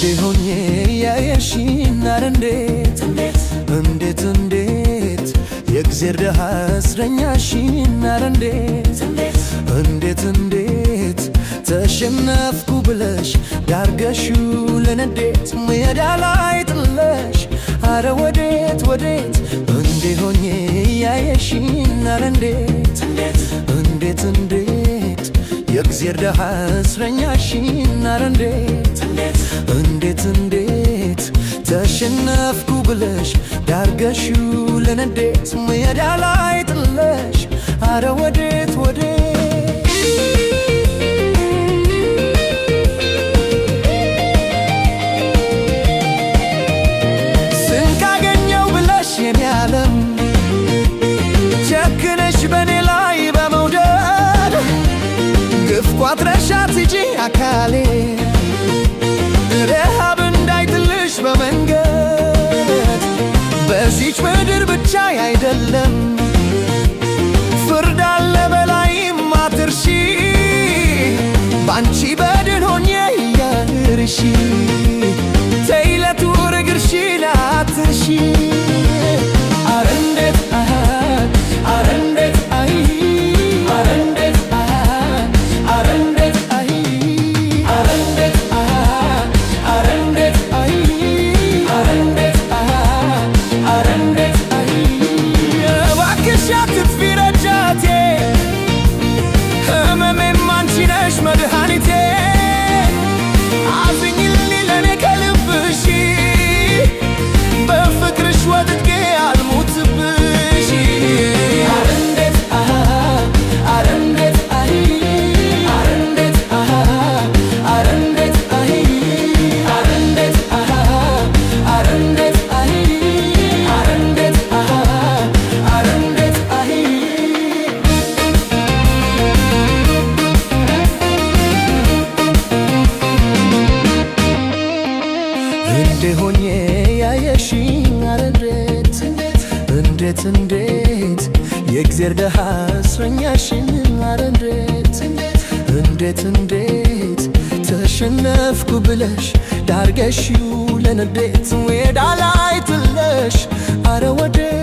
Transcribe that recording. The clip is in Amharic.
እንዲሆኜ ያየሽኝ አረንዴት እንዴት የእግዚአብሔር ደሃ እስረኛሽኝ አረንዴት እንዴት ተሸነፍኩ ብለሽ ዳርገሽው ለነዴት ሜዳ ላይ ጥለሽ አረ ወዴት እንዲሆኜ ያየሽኝ አረንዴት የእግዚአብሔር ደሃ እስረኛሽኝ አረንዴት ተሸነፍኩ ብለሽ ዳርገሽው ለነዴት ሜዳ ላይ ጥለሽ አረ ወዴት ስንካገኘው ብለሽ የኔ ዓለም ጨክነሽ በኔ ላይ በመውደድ ግፍ ቋጥረሻት ሂጂ አካሌ ረሃብ እንዳይጥልሽ በመንገድ በዚች ምድር ብቻ አይደለም ፍርድ አለ በላይም አትርሺ ባንቺ በድን ሆኜ እያልርሺ ተይለቱ ርግርሽን አትርሺ መድኃኒቴ አዝኝልኝ ለኔ ከልብሽ በፍቅርሽ ወድቄ አልሞትብሽ እንዲሆኜ ያየሽኝ አረንዴት የእግዚአብሔር ደሃ እስረኛሽኝ አረንዴት ተሸነፍኩ ብለሽ ዳርገሽው ለነዴት ሜዳ ላይ ጥለሽ አረ ወዴት